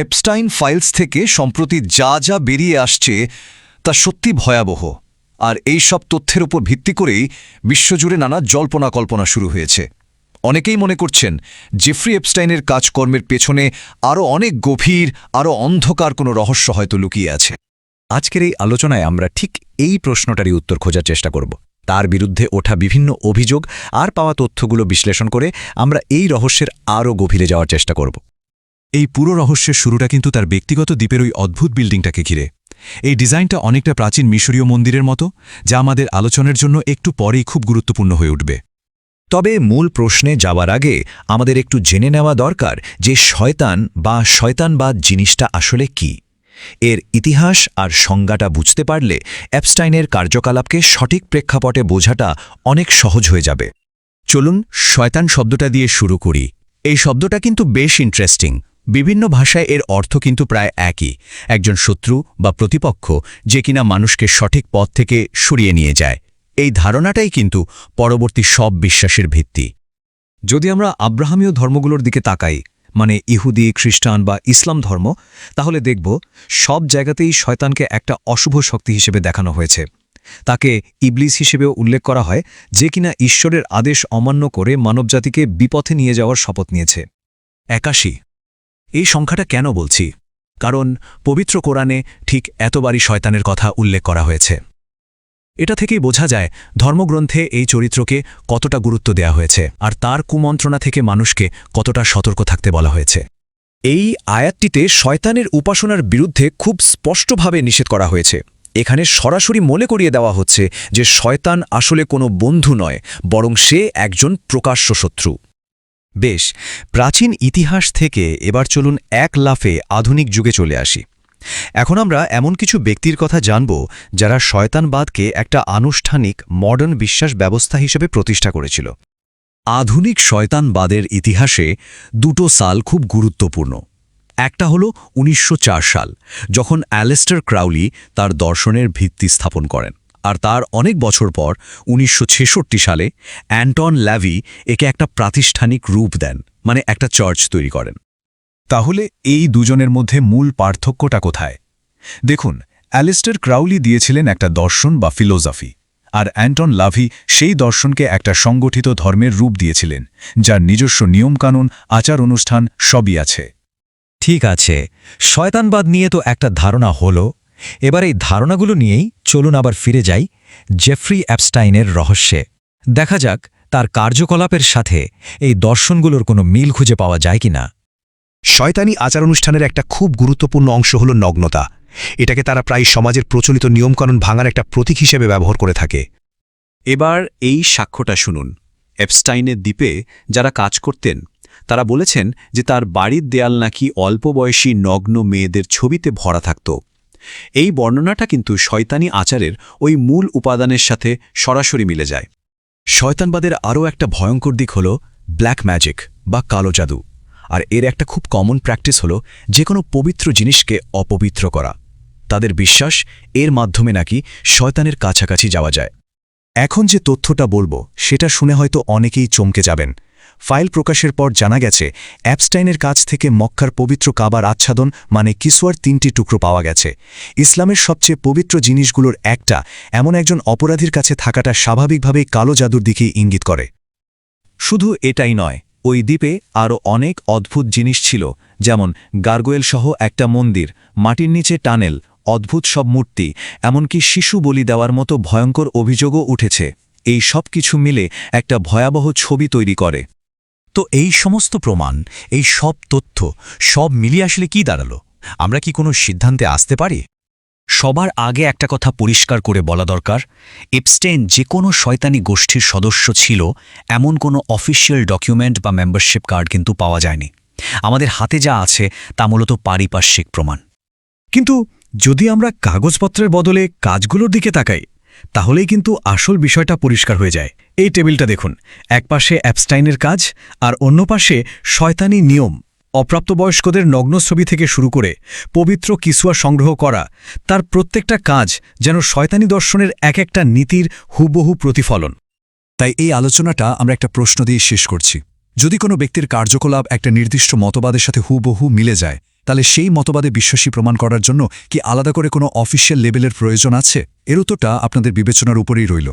Epstein files থেকে সম্প্রতি যা যা বেরিয়ে আসছে তা সত্যি ভয়াবহ, আর এই সব তথ্যের উপর ভিত্তি করেই বিশ্বজুড়ে নানা জল্পনা কল্পনা শুরু হয়েছে। অনেকেই মনে করছেন জেফ্রি এপস্টাইনের কাজকর্মের পেছনে আরও অনেক গভীর, আরও অন্ধকার কোনো রহস্য হয়তো লুকিয়ে আছে। আজকের এই আলোচনায় আমরা ঠিক এই প্রশ্নটারই উত্তর খোঁজার চেষ্টা করব। তার বিরুদ্ধে ওঠা বিভিন্ন অভিযোগ আর পাওয়া তথ্যগুলো বিশ্লেষণ করে আমরা এই রহস্যের আরও গভীরে যাওয়ার চেষ্টা করব। এই পুরো রহস্যের শুরুটা কিন্তু তার ব্যক্তিগত দ্বীপের ওই অদ্ভুত বিল্ডিংটাকে ঘিরে। এই ডিজাইনটা অনেকটা প্রাচীন মিশরীয় মন্দিরের মতো, যা আমাদের আলোচনার জন্য একটু পরেই খুব গুরুত্বপূর্ণ হয়ে উঠবে। তবে মূল প্রশ্নে যাওয়ার আগে আমাদের একটু জেনে নেওয়া দরকার যে শয়তানবাদ জিনিসটা আসলে কি। এর ইতিহাস আর সংজ্ঞাটা বুঝতে পারলে এপস্টাইনের কার্যকলাপকে সঠিক প্রেক্ষাপটে বোঝাটা অনেক সহজ হয়ে যাবে। চলুন শয়তান শব্দটা দিয়ে শুরু করি। এই শব্দটা কিন্তু বেশ ইন্টারেস্টিং। বিভিন্ন ভাষায় এর অর্থ কিন্তু প্রায় একই, একজন শত্রু বা প্রতিপক্ষ যে কিনা মানুষকে সঠিক পথ থেকে সরিয়ে নিয়ে যায়। এই ধারণাটাই কিন্তু পরবর্তী সব বিশ্বাসের ভিত্তি। যদি আমরা আব্রাহামীয় ধর্মগুলোর দিকে তাকাই, মানে ইহুদি, খ্রিস্টান বা ইসলাম ধর্ম, তাহলে দেখব সব জায়গাতেই শয়তানকে একটা অশুভ শক্তি হিসেবে দেখানো হয়েছে। তাকে ইবলিস হিসেবেও উল্লেখ করা হয়, যে কিনা ঈশ্বরের আদেশ অমান্য করে মানবজাতিকে বিপথে নিয়ে যাওয়ার শপথ নিয়েছে। 81। এই সংখ্যাটা কেন বলছি? কারণ পবিত্র কোরআনে ঠিক এতবারই শয়তানের কথা উল্লেখ করা হয়েছে। এটা থেকেই বোঝা যায় ধর্মগ্রন্থে এই চরিত্রকে কতটা গুরুত্ব দেয়া হয়েছে, আর তার কুমন্ত্রণা থেকে মানুষকে কতটা সতর্ক থাকতে বলা হয়েছে। এই আয়াতটিতে শয়তানের উপাসনার বিরুদ্ধে খুব স্পষ্টভাবে নিষেধ করা হয়েছে। এখানে সরাসরি মনে করিয়ে দেওয়া হচ্ছে যে শয়তান আসলে কোনো বন্ধু নয়, বরং সে একজন প্রকাশ্য শত্রু। বেশ, প্রাচীন ইতিহাস থেকে এবার চলুন এক লাফে আধুনিক যুগে চলে আসি। এখন আমরা এমন কিছু ব্যক্তির কথা জানব যারা শয়তানবাদকে একটা আনুষ্ঠানিক মডার্ন বিশ্বাস ব্যবস্থা হিসেবে প্রতিষ্ঠা করেছিল। আধুনিক শয়তানবাদের ইতিহাসে দুটো সাল খুব গুরুত্বপূর্ণ। একটা হল ১৯০৪ সাল, যখন অ্যালেস্টার ক্রাউলি তার দর্শনের ভিত্তি স্থাপন করেন, আর তার অনেক বছর পর ১৯৬৬ সালে অ্যান্টন ল্যাভি একে একটা প্রাতিষ্ঠানিক রূপ দেন, মানে একটা চার্চ তৈরি করেন। তাহলে এই দুজনের মধ্যে মূল পার্থক্যটা কোথায়? দেখুন, অ্যালিস্টার ক্রাউলি দিয়েছিলেন একটা দর্শন বা ফিলোসফি, আর অ্যান্টন লাভি সেই দর্শনকে একটা সংগঠিত ধর্মের রূপ দিয়েছিলেন, যার নিজস্ব নিয়মকানুন, আচার অনুষ্ঠান সবই আছে। ঠিক আছে, শয়তানবাদ নিয়ে তো একটা ধারণা হলো। এবার এই ধারণাগুলো নিয়েই চলুন আবার ফিরে যাই জেফ্রি অ্যাপস্টাইনের রহস্যে। দেখা যাক তার কার্যকলাপের সাথে এই দর্শনগুলোর কোনো মিল খুঁজে পাওয়া যায় কিনা। শয়তানি আচার অনুষ্ঠানের একটা খুব গুরুত্বপূর্ণ অংশ হল নগ্নতা। এটাকে তারা প্রায় সমাজের প্রচলিত নিয়মকানুন ভাঙার একটা প্রতীক হিসেবে ব্যবহার করে থাকে। এবার এই সাক্ষ্যটা শুনুন। এপস্টাইনের দ্বীপে যারা কাজ করতেন তারা বলেছেন যে তার বাড়ির দেয়াল নাকি অল্প বয়সী নগ্ন মেয়েদের ছবিতে ভরা থাকত। এই বর্ণনাটা কিন্তু শয়তানি আচারের ওই মূল উপাদানের সাথে সরাসরি মিলে যায়। শয়তানবাদের আরও একটা ভয়ঙ্কর দিক হল ব্ল্যাক ম্যাজিক বা কালো জাদু, আর এর একটা খুব কমন প্র্যাকটিস হল যে কোনো পবিত্র জিনিসকে অপবিত্র করা। তাদের বিশ্বাস এর মাধ্যমে নাকি শয়তানের কাছাকাছি যাওয়া যায়। এখন যে তথ্যটা বলবো সেটা শুনে হয়তো অনেকেই চমকে যাবেন। ফাইল প্রকাশের পর জানা গেছে অ্যাপস্টাইনের কাছ থেকে মক্কার পবিত্র কাবার আচ্ছাদন মানে কিসওয়ার ৩টি টুকরো পাওয়া গেছে। ইসলামের সবচেয়ে পবিত্র জিনিসগুলোর একটা এমন একজন অপরাধীর কাছে থাকাটা স্বাভাবিকভাবেই কালো জাদুর দিকেই ইঙ্গিত করে। শুধু এটাই নয়, ওই দ্বীপে আরও অনেক অদ্ভুত জিনিস ছিল, যেমন গার্গোয়েল সহ একটা মন্দির, মাটির নিচে টানেল, অদ্ভুত সব মূর্তি, এমনকি শিশু বলি দেওয়ার মতো ভয়ঙ্কর অভিযোগও উঠেছে। এই সব কিছু মিলে একটা ভয়াবহ ছবি তৈরি করে। তো এই সমস্ত প্রমাণ, এই সব তথ্য সব মিলিয়ে আসলে কি দাঁড়ালো? আমরা কি কোনো সিদ্ধান্তে আসতে পারি? সবার আগে একটা কথা পরিষ্কার করে বলা দরকার, এপস্টেইন যে কোনো শয়তানি গোষ্ঠীর সদস্য ছিল এমন কোনো অফিসিয়াল ডকুমেন্ট বা মেম্বারশিপ কার্ড কিন্তু পাওয়া যায়নি। আমাদের হাতে যা আছে তা মূলত পারিপার্শ্বিক প্রমাণ। কিন্তু যদি আমরা কাগজপত্রের বদলে কাজগুলোর দিকে তাকাই, তাহলেই কিন্তু আসল বিষয়টা পরিষ্কার হয়ে যায়। এই টেবিলটা দেখুন, এক পাশে অ্যাপস্টাইনের কাজ আর অন্য পাশে শয়তানি নিয়ম। অপ্রাপ্তবয়স্কদের নগ্ন ছবি থেকে শুরু করে পবিত্র কিসুয়া সংগ্রহ করা, তার প্রত্যেকটা কাজ যেন শয়তানি দর্শনের এক একটা নীতির হুবহু প্রতিফলন। তাই এই আলোচনাটা আমরা একটা প্রশ্ন দিয়ে শেষ করছি। যদি কোনো ব্যক্তির কার্যকলাপ একটা নির্দিষ্ট মতবাদের সাথে হুবহু মিলে যায়, তাহলে সেই মতবাদে বিশ্বাসী প্রমাণ করার জন্য কি আলাদা করে কোনো অফিসিয়াল লেবেলের প্রয়োজন আছে? এর উত্তরটা আপনাদের বিবেচনার উপরেই রইল।